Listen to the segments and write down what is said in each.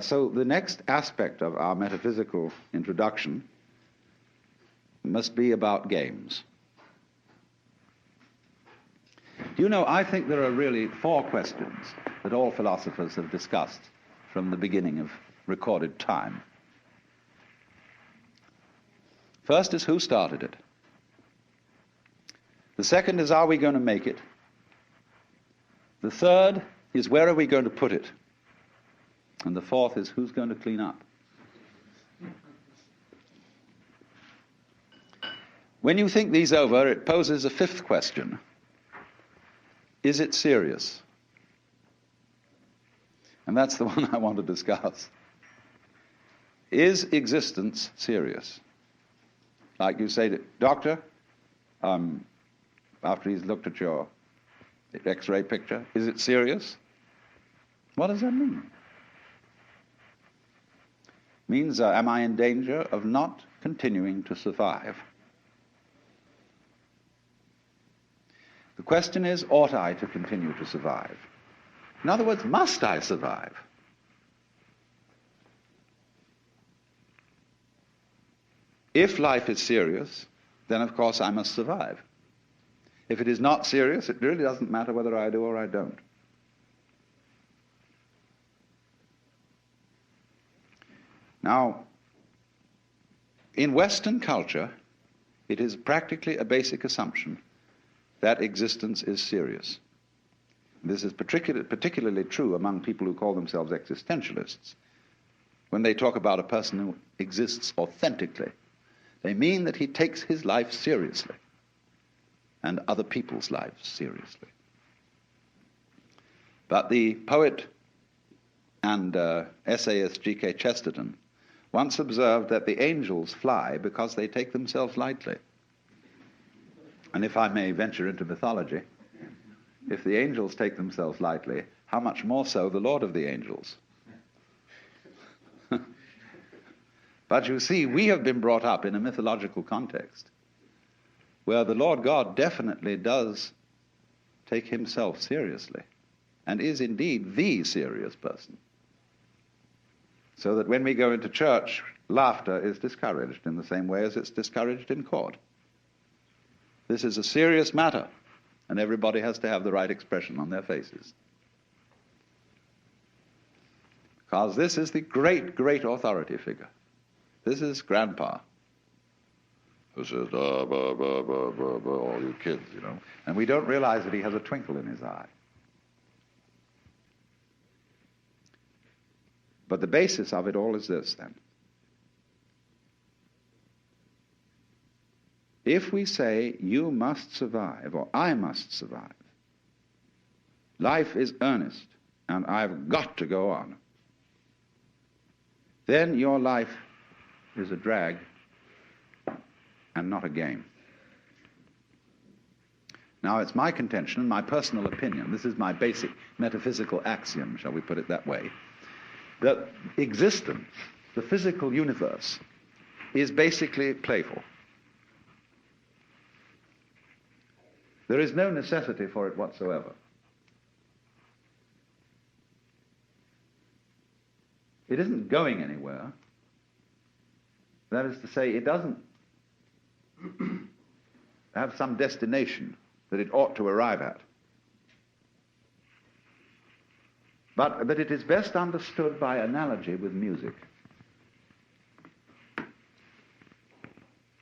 So the next aspect of our metaphysical introduction must be about games. You know, I think there are really 4 questions that all philosophers have discussed from the beginning of recorded time. First is, who started it? The second is, are we going to make it? The third is, where are we going to put it? And the fourth is, who's going to clean up? When you think these over, it poses a 5th question. Is it serious? And that's the one I want to discuss. Is existence serious? Like you say to doctor, after he's looked at your X-ray picture, is it serious? What does that mean? Means, am I in danger of not continuing to survive? The question is, ought I to continue to survive? In other words, must I survive? If life is serious, then of course I must survive. If it is not serious, it really doesn't matter whether I do or I don't. Now, in Western culture, it is practically a basic assumption that existence is serious. This is particularly true among people who call themselves existentialists. When they talk about a person who exists authentically, they mean that he takes his life seriously and other people's lives seriously. But the poet and essayist G.K. Chesterton once observed that the angels fly because they take themselves lightly. And if I may venture into mythology, if the angels take themselves lightly, how much more so the Lord of the angels? But you see, we have been brought up in a mythological context where the Lord God definitely does take himself seriously and is indeed the serious person. So that when we go into church, laughter is discouraged in the same way as it's discouraged in court. This is a serious matter, and everybody has to have the right expression on their faces. Because this is the great, great authority figure. This is Grandpa, who says, all you kids, you know. And we don't realize that he has a twinkle in his eye. But the basis of it all is this, then. If we say, you must survive, or I must survive, life is earnest, and I've got to go on, then your life is a drag and not a game. Now, it's my contention, my personal opinion, this is my basic metaphysical axiom, shall we put it that way, that existence, the physical universe, is basically playful. There is no necessity for it whatsoever. It isn't going anywhere. That is to say, it doesn't have some destination that it ought to arrive at. But it is best understood by analogy with music.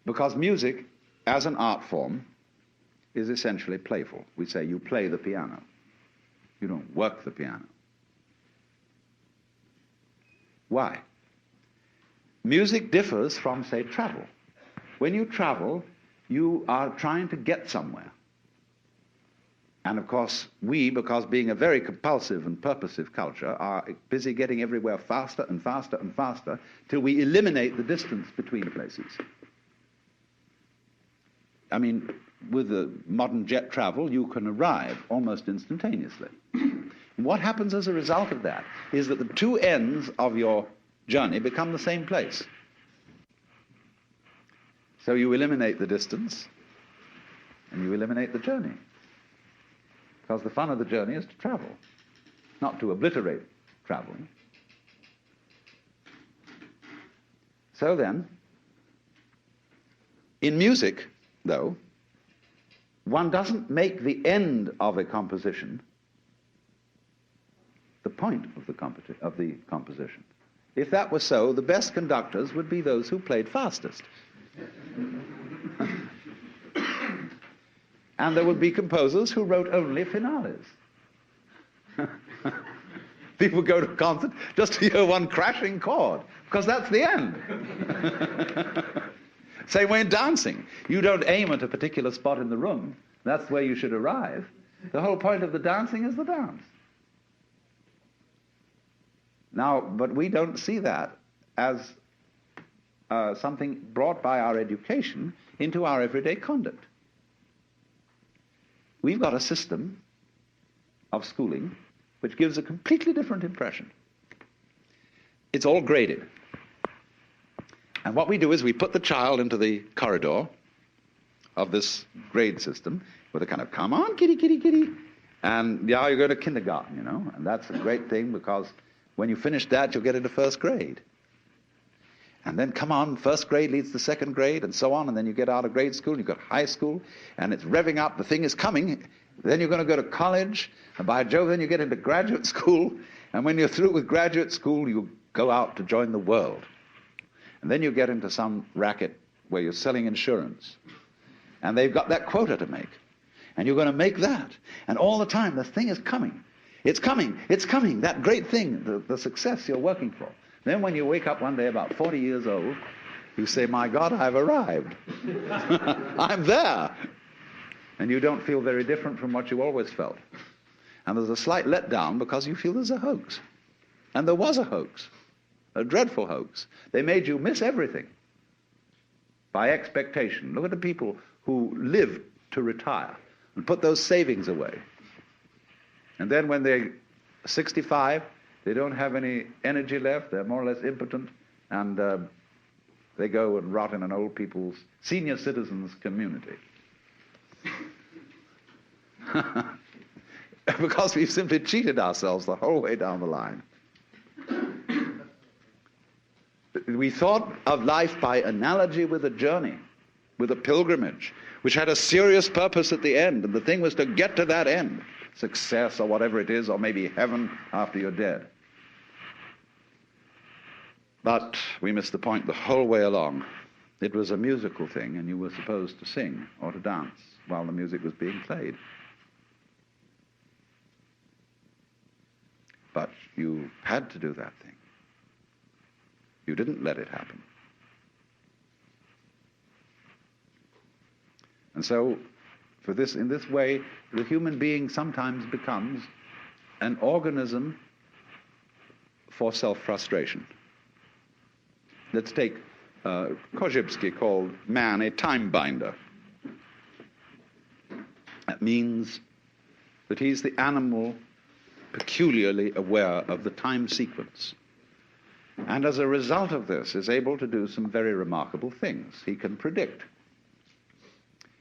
Because music, as an art form, is essentially playful. We say you play the piano. You don't work the piano. Why? Music differs from, say, travel. When you travel, you are trying to get somewhere. And of course, we, because being a very compulsive and purposive culture, are busy getting everywhere faster and faster and faster till we eliminate the distance between places. I mean, with the modern jet travel, you can arrive almost instantaneously. And what happens as a result of that is that the two ends of your journey become the same place. So you eliminate the distance and you eliminate the journey. Because the fun of the journey is to travel, not to obliterate traveling. So then, in music, though, one doesn't make the end of a composition the point of the composition. If that were so, the best conductors would be those who played fastest. And there would be composers who wrote only finales. People go to a concert just to hear one crashing chord, because that's the end. Same way in dancing. You don't aim at a particular spot in the room. That's where you should arrive. The whole point of the dancing is the dance. Now, but we don't see that as something brought by our education into our everyday conduct. We've got a system of schooling which gives a completely different impression. It's all graded. And what we do is we put the child into the corridor of this grade system with a kind of, come on, kitty, kitty, kitty. And yeah, you're going to kindergarten, you know. And that's a great thing, because when you finish that, you'll get into first grade. And then, come on, first grade leads to second grade, and so on. And then you get out of grade school, and you've got high school, and it's revving up. The thing is coming. Then you're going to go to college. And by Jove, then you get into graduate school. And when you're through with graduate school, you go out to join the world. And then you get into some racket where you're selling insurance. And they've got that quota to make. And you're going to make that. And all the time, the thing is coming. It's coming. It's coming. That great thing, the success you're working for. Then when you wake up one day about 40 years old, you say, my God, I've arrived. I'm there. And you don't feel very different from what you always felt. And there's a slight letdown because you feel there's a hoax. And there was a hoax. A dreadful hoax. They made you miss everything by expectation. Look at the people who live to retire and put those savings away. And then when they're 65, they don't have any energy left. They're more or less impotent. And they go and rot in an old people's senior citizens community. Because we've simply cheated ourselves the whole way down the line. We thought of life by analogy with a journey, with a pilgrimage, which had a serious purpose at the end, and the thing was to get to that end, success or whatever it is, or maybe heaven after you're dead. But we missed the point the whole way along. It was a musical thing, and you were supposed to sing or to dance while the music was being played. But you had to do that thing. You didn't let it happen. And so, in this way, the human being sometimes becomes an organism for self-frustration. Let's take Korzybski called man a time binder. That means that he's the animal peculiarly aware of the time sequence. And as a result of this, is able to do some very remarkable things. He can predict.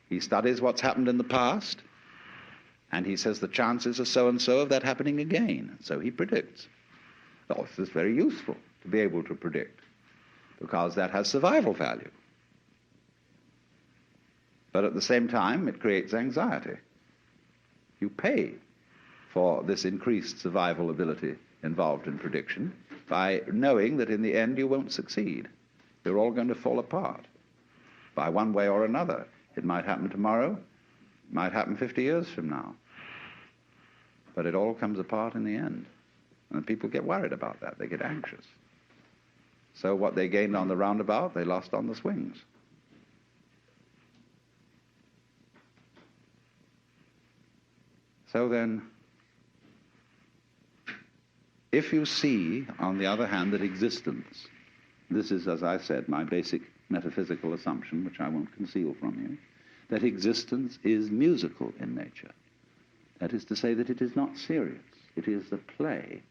He studies what's happened in the past, and he says the chances are so-and-so of that happening again. So he predicts. Well, this is very useful to be able to predict, because that has survival value. But at the same time, it creates anxiety. You pay for this increased survival ability involved in prediction by knowing that in the end you won't succeed. You're all going to fall apart by one way or another. It might happen tomorrow, it might happen 50 years from now. But it all comes apart in the end. And people get worried about that. They get anxious. So what they gained on the roundabout, they lost on the swings. So then, if you see, on the other hand, that existence, this is, as I said, my basic metaphysical assumption, which I won't conceal from you, that existence is musical in nature. That is to say that it is not serious. It is the play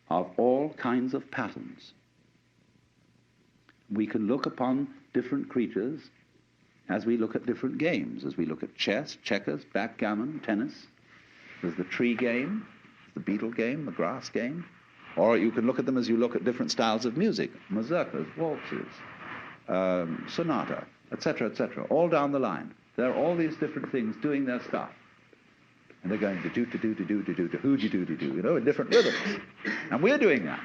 of all kinds of patterns. We can look upon different creatures as we look at different games, as we look at chess, checkers, backgammon, tennis. There's the tree game, the beetle game, the grass game. Or you can look at them as you look at different styles of music, mazurkas, waltzes, sonata, etc., all down the line. There are all these different things doing their stuff. And they're going to hoo-de-doo-de-doo, in different rhythms. And we're doing that.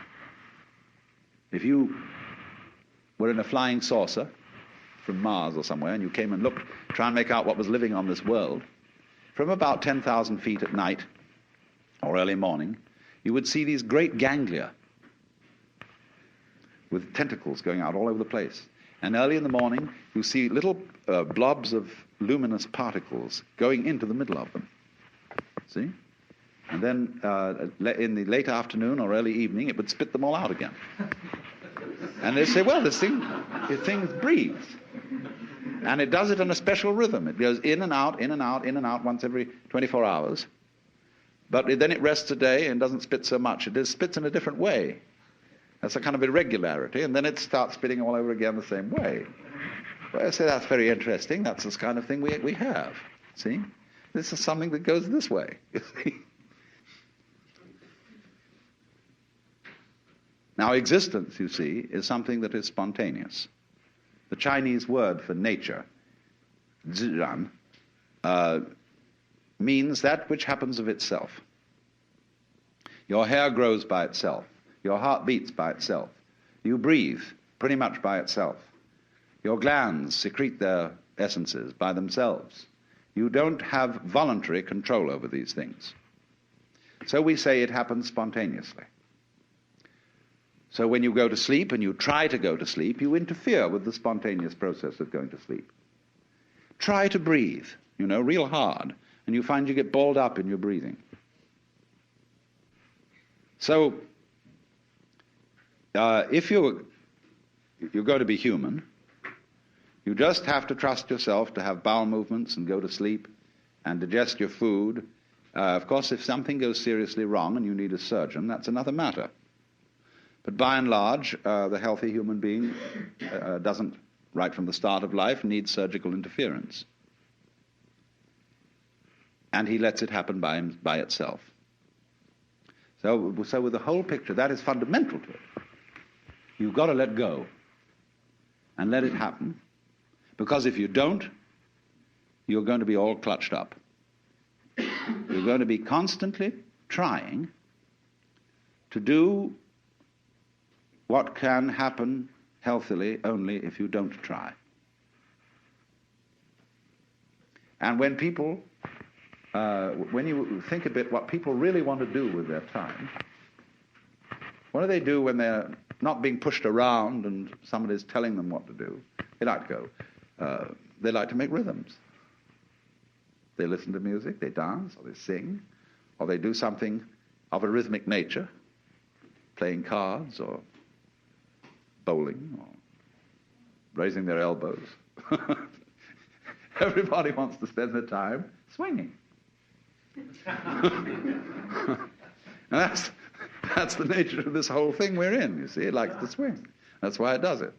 If you were in a flying saucer from Mars or somewhere, and you came and looked, try and make out what was living on this world, from about 10,000 feet at night or early morning, you would see these great ganglia with tentacles going out all over the place. And early in the morning, you see little blobs of luminous particles going into the middle of them. See? And then in the late afternoon or early evening, it would spit them all out again. And they'd say, well, this thing breathes. And it does it in a special rhythm. It goes in and out, in and out, in and out once every 24 hours. But then it rests a day and doesn't spit so much. It spits in a different way. That's a kind of irregularity. And then it starts spitting all over again the same way. Well, I say that's very interesting. That's this kind of thing we have. See? This is something that goes this way. You see? Now, existence, you see, is something that is spontaneous. The Chinese word for nature, zhiran, means that which happens of itself. Your hair grows by itself. Your heart beats by itself. You breathe pretty much by itself. Your glands secrete their essences by themselves. You don't have voluntary control over these things. So we say it happens spontaneously. So when you go to sleep and you try to go to sleep, you interfere with the spontaneous process of going to sleep. Try to breathe, real hard, and you find you get balled up in your breathing. So if you're going to be human, you just have to trust yourself to have bowel movements and go to sleep and digest your food. Of course, if something goes seriously wrong and you need a surgeon, that's another matter. But by and large, the healthy human being doesn't, right from the start of life, need surgical interference. And he lets it happen by itself. So with the whole picture, that is fundamental to it. You've got to let go and let it happen. Because if you don't, you're going to be all clutched up. You're going to be constantly trying to do what can happen healthily only if you don't try. And when people, when you think a bit what people really want to do with their time, what do they do when they're not being pushed around and somebody's telling them what to do? They like to go. They like to make rhythms. They listen to music, they dance, or they sing, or they do something of a rhythmic nature, playing cards, or bowling, or raising their elbows. Everybody wants to spend their time swinging. And that's the nature of this whole thing we're in, you see. It likes to swing. That's why it does it.